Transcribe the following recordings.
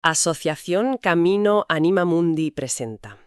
Asociación Camino Anima Mundi presenta.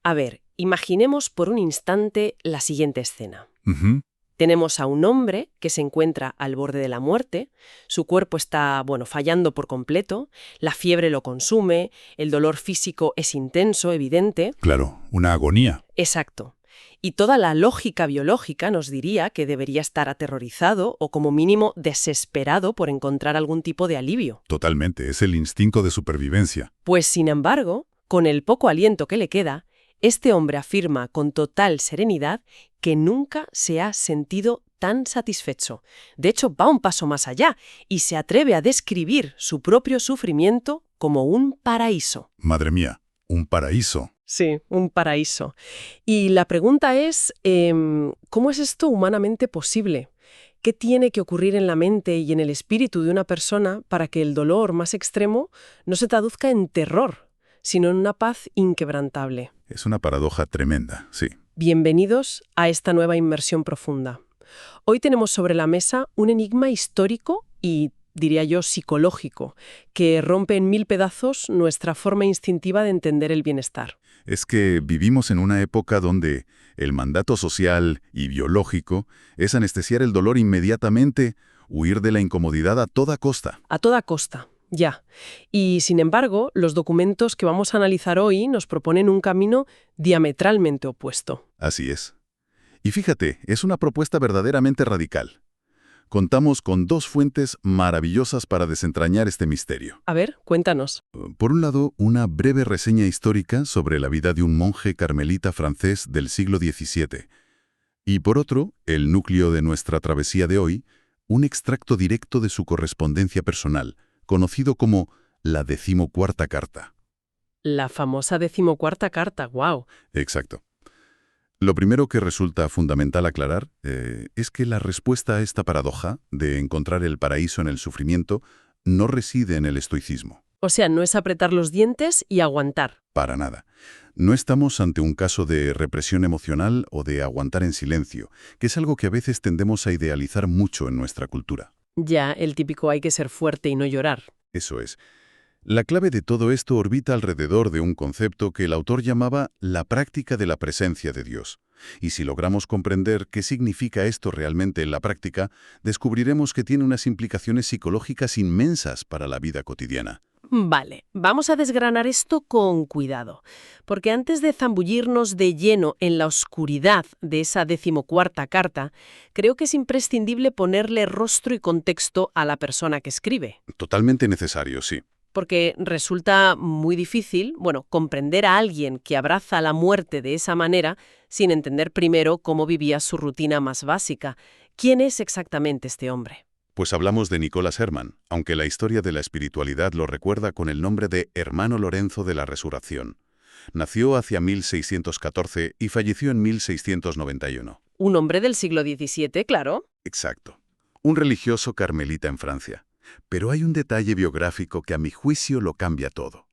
A ver, imaginemos por un instante la siguiente escena. Ujú. Tenemos a un hombre que se encuentra al borde de la muerte, su cuerpo está, fallando por completo, la fiebre lo consume, el dolor físico es intenso, evidente. Claro, una agonía. Exacto. Y toda la lógica biológica nos diría que debería estar aterrorizado o como mínimo desesperado por encontrar algún tipo de alivio. Totalmente, es el instinto de supervivencia. Pues sin embargo, con el poco aliento que le queda, este hombre afirma con total serenidad que nunca se ha sentido tan satisfecho. De hecho, va un paso más allá y se atreve a describir su propio sufrimiento como un paraíso. Madre mía, un paraíso. Sí, un paraíso. Y la pregunta es, ¿cómo es esto humanamente posible? ¿Qué tiene que ocurrir en la mente y en el espíritu de una persona para que el dolor más extremo no se traduzca en terror, sino en una paz inquebrantable? Es una paradoja tremenda, sí. Bienvenidos a esta nueva inmersión profunda. Hoy tenemos sobre la mesa un enigma histórico y, diría yo, psicológico, que rompe en mil pedazos nuestra forma instintiva de entender el bienestar. Es que vivimos en una época donde el mandato social y biológico es anestesiar el dolor inmediatamente, huir de la incomodidad a toda costa. A toda costa, ya. Y, sin embargo, los documentos que vamos a analizar hoy nos proponen un camino diametralmente opuesto. Así es. Y fíjate, es una propuesta verdaderamente radical. Contamos con dos fuentes maravillosas para desentrañar este misterio. A ver, cuéntanos. Por un lado, una breve reseña histórica sobre la vida de un monje carmelita francés del siglo XVII. Y por otro, el núcleo de nuestra travesía de hoy, un extracto directo de su correspondencia personal, conocido como la 14ª carta. La famosa 14ª carta, wow. Exacto. Lo primero que resulta fundamental aclarar es que la respuesta a esta paradoja de encontrar el paraíso en el sufrimiento no reside en el estoicismo. O sea, no es apretar los dientes y aguantar. Para nada. No estamos ante un caso de represión emocional o de aguantar en silencio, que es algo que a veces tendemos a idealizar mucho en nuestra cultura. Ya, el típico hay que ser fuerte y no llorar. Eso es. La clave de todo esto orbita alrededor de un concepto que el autor llamaba la práctica de la presencia de Dios. Y si logramos comprender qué significa esto realmente en la práctica, descubriremos que tiene unas implicaciones psicológicas inmensas para la vida cotidiana. Vale, vamos a desgranar esto con cuidado, porque antes de zambullirnos de lleno en la oscuridad de esa 14ª carta, creo que es imprescindible ponerle rostro y contexto a la persona que escribe. Totalmente necesario, sí. Porque resulta muy difícil, comprender a alguien que abraza la muerte de esa manera sin entender primero cómo vivía su rutina más básica. ¿Quién es exactamente este hombre? Pues hablamos de Nicolás Herman, aunque la historia de la espiritualidad lo recuerda con el nombre de Hermano Lorenzo de la Resurrección. Nació hacia 1614 y falleció en 1691. Un hombre del siglo XVII, claro. Exacto. Un religioso carmelita en Francia. Pero hay un detalle biográfico que a mi juicio lo cambia todo.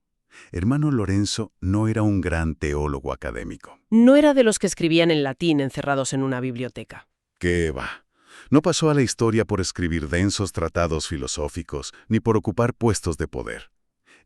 Hermano Lorenzo no era un gran teólogo académico. No era de los que escribían en latín encerrados en una biblioteca. ¿Qué va? No pasó a la historia por escribir densos tratados filosóficos ni por ocupar puestos de poder.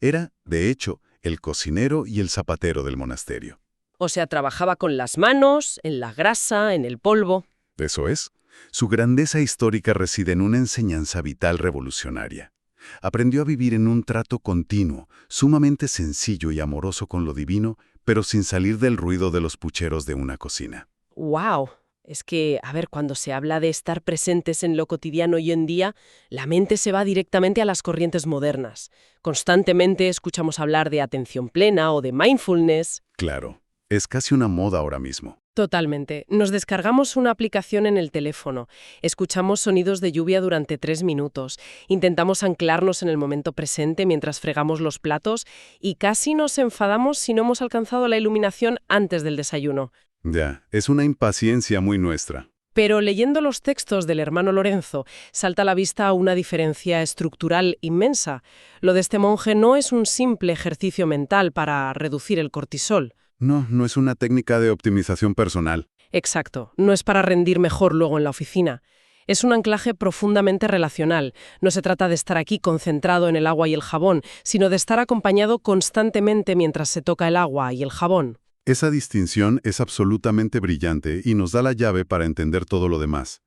Era, de hecho, el cocinero y el zapatero del monasterio. O sea, trabajaba con las manos, en la grasa, en el polvo. Eso es. Su grandeza histórica reside en una enseñanza vital revolucionaria. Aprendió a vivir en un trato continuo, sumamente sencillo y amoroso con lo divino, pero sin salir del ruido de los pucheros de una cocina. ¡Wow! Es que, cuando se habla de estar presentes en lo cotidiano hoy en día, la mente se va directamente a las corrientes modernas. Constantemente escuchamos hablar de atención plena o de mindfulness. Claro, es casi una moda ahora mismo. Totalmente. Nos descargamos una aplicación en el teléfono, escuchamos sonidos de lluvia durante 3 minutos, intentamos anclarnos en el momento presente mientras fregamos los platos y casi nos enfadamos si no hemos alcanzado la iluminación antes del desayuno. Ya, es una impaciencia muy nuestra. Pero leyendo los textos del hermano Lorenzo, salta a la vista una diferencia estructural inmensa. Lo de este monje no es un simple ejercicio mental para reducir el cortisol. No es una técnica de optimización personal. Exacto, no es para rendir mejor luego en la oficina. Es un anclaje profundamente relacional. No se trata de estar aquí concentrado en el agua y el jabón, sino de estar acompañado constantemente mientras se toca el agua y el jabón. Esa distinción es absolutamente brillante y nos da la llave para entender todo lo demás.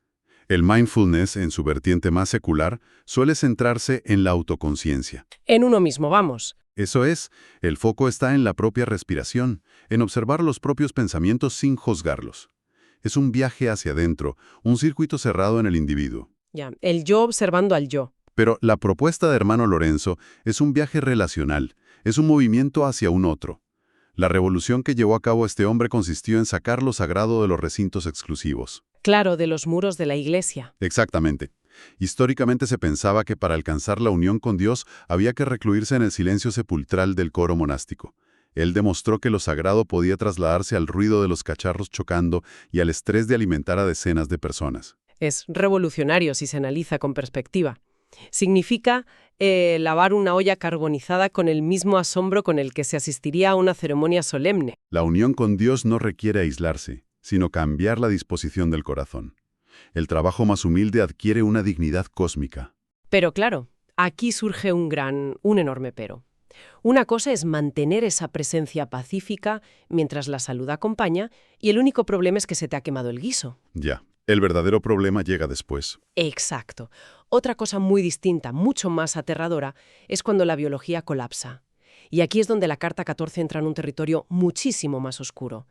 El mindfulness, en su vertiente más secular, suele centrarse en la autoconciencia. En uno mismo, vamos. Eso es, el foco está en la propia respiración, en observar los propios pensamientos sin juzgarlos. Es un viaje hacia adentro, un circuito cerrado en el individuo. Ya, el yo observando al yo. Pero la propuesta de Hermano Lorenzo es un viaje relacional, es un movimiento hacia un otro. La revolución que llevó a cabo este hombre consistió en sacar lo sagrado de los recintos exclusivos. Claro, de los muros de la iglesia. Exactamente. Históricamente se pensaba que para alcanzar la unión con Dios había que recluirse en el silencio sepulcral del coro monástico. Él demostró que lo sagrado podía trasladarse al ruido de los cacharros chocando y al estrés de alimentar a decenas de personas. Es revolucionario si se analiza con perspectiva. Significa lavar una olla carbonizada con el mismo asombro con el que se asistiría a una ceremonia solemne. La unión con Dios no requiere aislarse, sino cambiar la disposición del corazón. El trabajo más humilde adquiere una dignidad cósmica. Pero claro, aquí surge un enorme pero. Una cosa es mantener esa presencia pacífica mientras la salud acompaña, y el único problema es que se te ha quemado el guiso. Ya, el verdadero problema llega después. Exacto. Otra cosa muy distinta, mucho más aterradora, es cuando la biología colapsa. Y aquí es donde la Carta 14 entra en un territorio muchísimo más oscuro.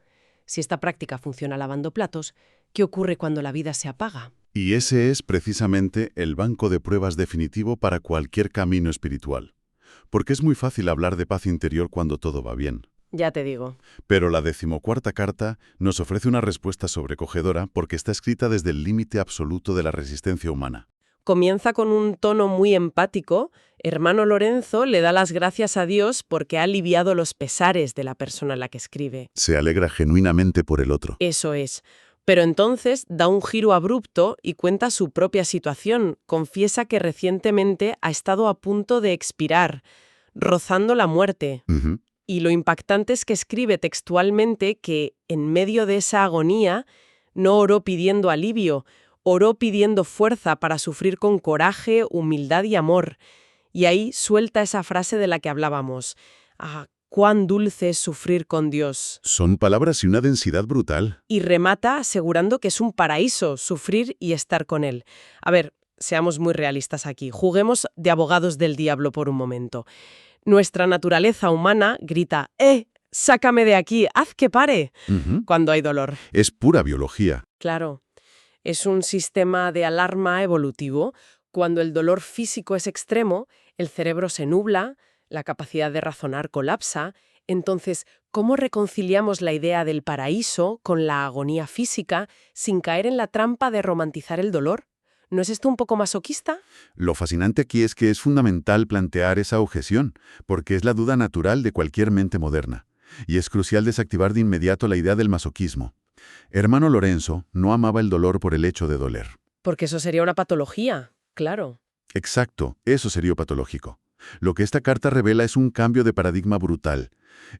Si esta práctica funciona lavando platos, ¿qué ocurre cuando la vida se apaga? Y ese es precisamente el banco de pruebas definitivo para cualquier camino espiritual. Porque es muy fácil hablar de paz interior cuando todo va bien. Ya te digo. Pero la 14ª carta nos ofrece una respuesta sobrecogedora porque está escrita desde el límite absoluto de la resistencia humana. Comienza con un tono muy empático. Hermano Lorenzo le da las gracias a Dios porque ha aliviado los pesares de la persona a la que escribe. Se alegra genuinamente por el otro. Eso es. Pero entonces da un giro abrupto y cuenta su propia situación. Confiesa que recientemente ha estado a punto de expirar, rozando la muerte. Ujú. Y lo impactante es que escribe textualmente que, en medio de esa agonía, no oró pidiendo alivio, oró pidiendo fuerza para sufrir con coraje, humildad y amor. Y ahí suelta esa frase de la que hablábamos. Ah, cuán dulce es sufrir con Dios. Son palabras y una densidad brutal. Y remata asegurando que es un paraíso sufrir y estar con él. A ver, seamos muy realistas aquí. Juguemos de abogados del diablo por un momento. Nuestra naturaleza humana grita, sácame de aquí, haz que pare, Ujú. cuando hay dolor. Es pura biología. Claro, es un sistema de alarma evolutivo. Cuando el dolor físico es extremo, el cerebro se nubla, la capacidad de razonar colapsa. Entonces, ¿cómo reconciliamos la idea del paraíso con la agonía física sin caer en la trampa de romantizar el dolor? ¿No es esto un poco masoquista? Lo fascinante aquí es que es fundamental plantear esa objeción, porque es la duda natural de cualquier mente moderna. Y es crucial desactivar de inmediato la idea del masoquismo. Hermano Lorenzo no amaba el dolor por el hecho de doler. Porque eso sería una patología, claro. Exacto, eso sería patológico. Lo que esta carta revela es un cambio de paradigma brutal.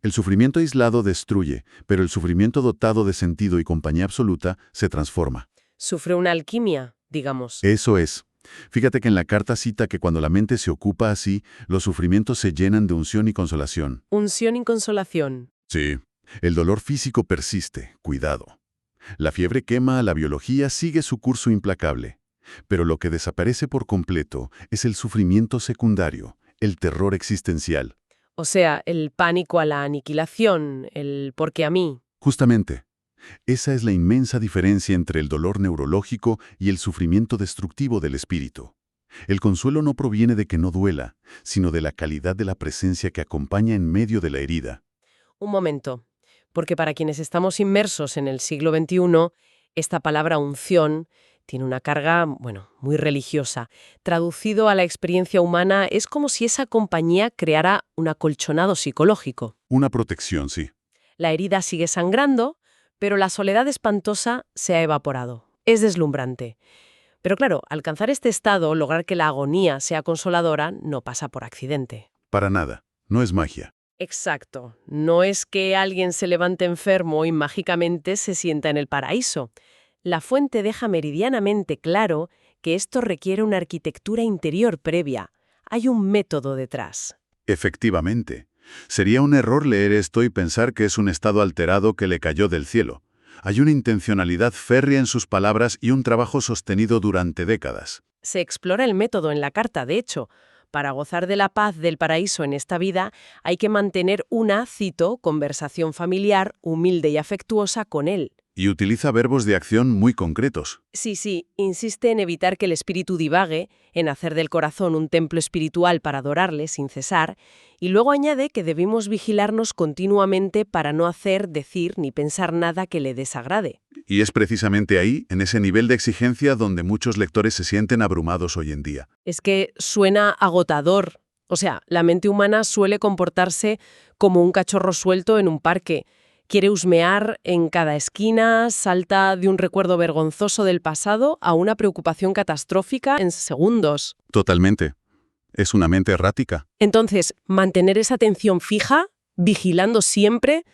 El sufrimiento aislado destruye, pero el sufrimiento dotado de sentido y compañía absoluta se transforma. Sufre una alquimia, digamos. Eso es. Fíjate que en la carta cita que cuando la mente se ocupa así, los sufrimientos se llenan de unción y consolación. Unción y consolación. Sí. El dolor físico persiste, cuidado. La fiebre quema, la biología sigue su curso implacable. Pero lo que desaparece por completo es el sufrimiento secundario, el terror existencial. O sea, el pánico a la aniquilación, el porque a mí. Justamente, esa es la inmensa diferencia entre el dolor neurológico y el sufrimiento destructivo del espíritu. El consuelo no proviene de que no duela, sino de la calidad de la presencia que acompaña en medio de la herida. Un momento, porque para quienes estamos inmersos en el siglo XXI, esta palabra unción tiene una carga, muy religiosa. Traducido a la experiencia humana, es como si esa compañía creara un acolchonado psicológico. Una protección, sí. La herida sigue sangrando, pero la soledad espantosa se ha evaporado. Es deslumbrante. Pero claro, alcanzar este estado, lograr que la agonía sea consoladora, no pasa por accidente. Para nada. No es magia. Exacto. No es que alguien se levante enfermo y mágicamente se sienta en el paraíso. La fuente deja meridianamente claro que esto requiere una arquitectura interior previa. Hay un método detrás. Efectivamente. Sería un error leer esto y pensar que es un estado alterado que le cayó del cielo. Hay una intencionalidad férrea en sus palabras y un trabajo sostenido durante décadas. Se explora el método en la carta, de hecho. Para gozar de la paz del paraíso en esta vida, hay que mantener una, cito, conversación familiar, humilde y afectuosa con él. Y utiliza verbos de acción muy concretos. Sí, insiste en evitar que el espíritu divague, en hacer del corazón un templo espiritual para adorarle sin cesar, y luego añade que debemos vigilarnos continuamente para no hacer, decir ni pensar nada que le desagrade. Y es precisamente ahí, en ese nivel de exigencia, donde muchos lectores se sienten abrumados hoy en día. Es que suena agotador. O sea, la mente humana suele comportarse como un cachorro suelto en un parque. Quiere husmear en cada esquina, salta de un recuerdo vergonzoso del pasado a una preocupación catastrófica en segundos. Totalmente. Es una mente errática. Entonces, mantener esa atención fija, vigilando siempre,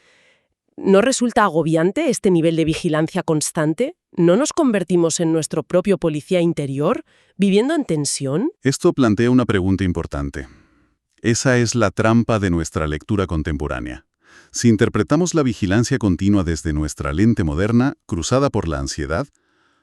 ¿no resulta agobiante este nivel de vigilancia constante? ¿No nos convertimos en nuestro propio policía interior, viviendo en tensión? Esto plantea una pregunta importante. Esa es la trampa de nuestra lectura contemporánea. Si interpretamos la vigilancia continua desde nuestra lente moderna, cruzada por la ansiedad,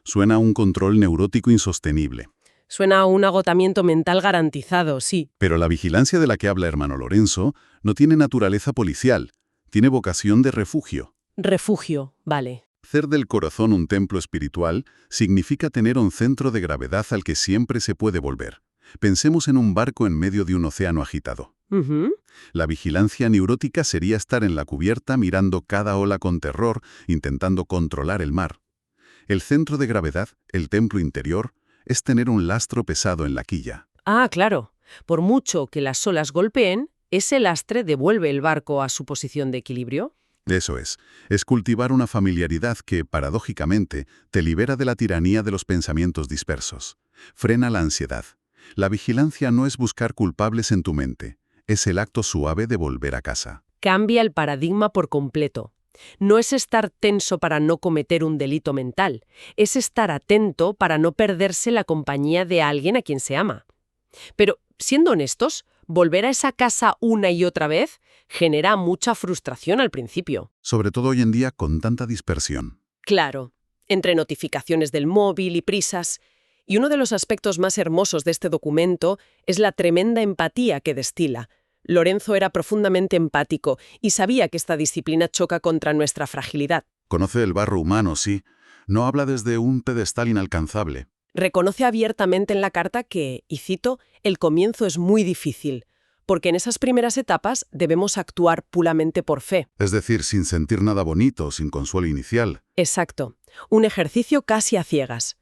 suena a un control neurótico insostenible. Suena a un agotamiento mental garantizado, sí. Pero la vigilancia de la que habla hermano Lorenzo no tiene naturaleza policial, tiene vocación de refugio. Refugio, vale. Hacer del corazón un templo espiritual significa tener un centro de gravedad al que siempre se puede volver. Pensemos en un barco en medio de un océano agitado. Ujú. La vigilancia neurótica sería estar en la cubierta mirando cada ola con terror, intentando controlar el mar. El centro de gravedad, el templo interior, es tener un lastro pesado en la quilla. Ah, claro. Por mucho que las olas golpeen, ese lastre devuelve el barco a su posición de equilibrio. Eso es cultivar una familiaridad que, paradójicamente, te libera de la tiranía de los pensamientos dispersos. Frena la ansiedad. La vigilancia no es buscar culpables en tu mente, es el acto suave de volver a casa. Cambia el paradigma por completo. No es estar tenso para no cometer un delito mental, es estar atento para no perderse la compañía de alguien a quien se ama. Pero, siendo honestos, volver a esa casa una y otra vez genera mucha frustración al principio. Sobre todo hoy en día con tanta dispersión. Claro, entre notificaciones del móvil y prisas. Y uno de los aspectos más hermosos de este documento es la tremenda empatía que destila. Lorenzo era profundamente empático y sabía que esta disciplina choca contra nuestra fragilidad. Conoce el barro humano, sí. No habla desde un pedestal inalcanzable. Reconoce abiertamente en la carta que, y cito, el comienzo es muy difícil, porque en esas primeras etapas debemos actuar puramente por fe. Es decir, sin sentir nada bonito, sin consuelo inicial. Exacto, un ejercicio casi a ciegas.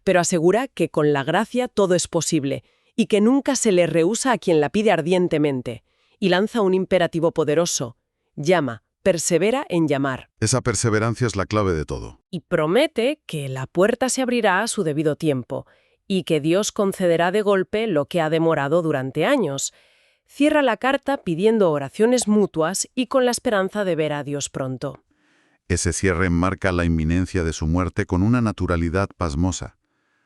Pero asegura que con la gracia todo es posible y que nunca se le rehúsa a quien la pide ardientemente. Y lanza un imperativo poderoso. Llama, persevera en llamar. Esa perseverancia es la clave de todo. Y promete que la puerta se abrirá a su debido tiempo y que Dios concederá de golpe lo que ha demorado durante años. Cierra la carta pidiendo oraciones mutuas y con la esperanza de ver a Dios pronto. Ese cierre enmarca la inminencia de su muerte con una naturalidad pasmosa,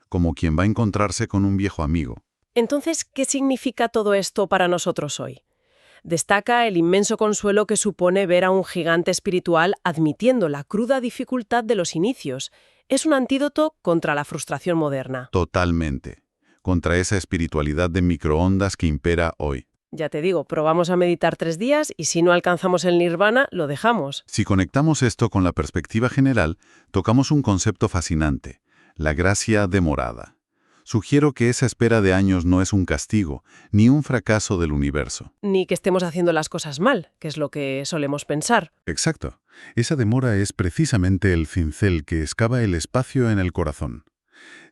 como quien va a encontrarse con un viejo amigo. Entonces, ¿qué significa todo esto para nosotros hoy? Destaca el inmenso consuelo que supone ver a un gigante espiritual admitiendo la cruda dificultad de los inicios. Es un antídoto contra la frustración moderna. Totalmente. Contra esa espiritualidad de microondas que impera hoy. Ya te digo, probamos a meditar 3 días y si no alcanzamos el nirvana, lo dejamos. Si conectamos esto con la perspectiva general, tocamos un concepto fascinante, la gracia demorada. Sugiero que esa espera de años no es un castigo, ni un fracaso del universo. Ni que estemos haciendo las cosas mal, que es lo que solemos pensar. Exacto. Esa demora es precisamente el cincel que excava el espacio en el corazón.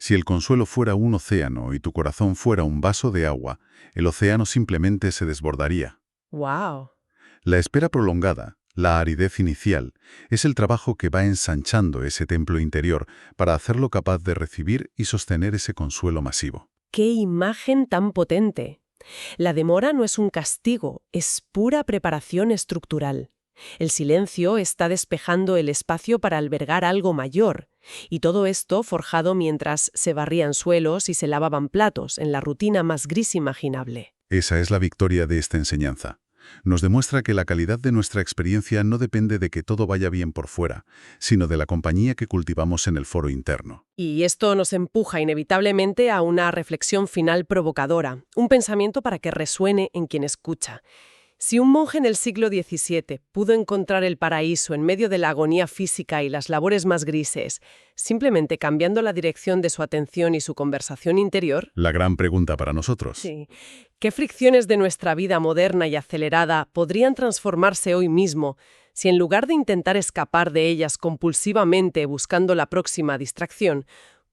Si el consuelo fuera un océano y tu corazón fuera un vaso de agua, el océano simplemente se desbordaría. ¡Wow! La espera prolongada, la aridez inicial, es el trabajo que va ensanchando ese templo interior para hacerlo capaz de recibir y sostener ese consuelo masivo. ¡Qué imagen tan potente! La demora no es un castigo, es pura preparación estructural. El silencio está despejando el espacio para albergar algo mayor. Y todo esto forjado mientras se barrían suelos y se lavaban platos, en la rutina más gris imaginable. Esa es la victoria de esta enseñanza. Nos demuestra que la calidad de nuestra experiencia no depende de que todo vaya bien por fuera, sino de la compañía que cultivamos en el foro interno. Y esto nos empuja inevitablemente a una reflexión final provocadora, un pensamiento para que resuene en quien escucha. Si un monje en el siglo XVII pudo encontrar el paraíso en medio de la agonía física y las labores más grises, simplemente cambiando la dirección de su atención y su conversación interior... La gran pregunta para nosotros. Sí. ¿Qué fricciones de nuestra vida moderna y acelerada podrían transformarse hoy mismo si en lugar de intentar escapar de ellas compulsivamente buscando la próxima distracción,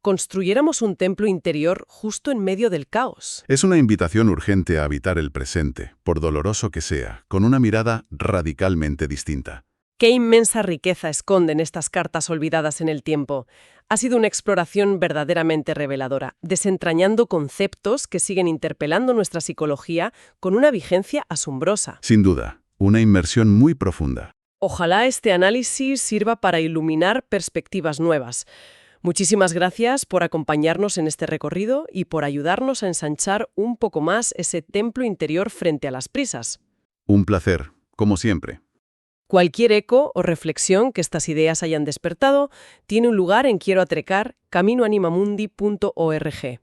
construyéramos un templo interior justo en medio del caos? Es una invitación urgente a habitar el presente, por doloroso que sea, con una mirada radicalmente distinta. Qué inmensa riqueza esconden estas cartas olvidadas en el tiempo. Ha sido una exploración verdaderamente reveladora, desentrañando conceptos que siguen interpelando nuestra psicología con una vigencia asombrosa. Sin duda, una inmersión muy profunda. Ojalá este análisis sirva para iluminar perspectivas nuevas. Muchísimas gracias por acompañarnos en este recorrido y por ayudarnos a ensanchar un poco más ese templo interior frente a las prisas. Un placer, como siempre. Cualquier eco o reflexión que estas ideas hayan despertado tiene un lugar en Quiero Atrecar, caminoanimamundi.org.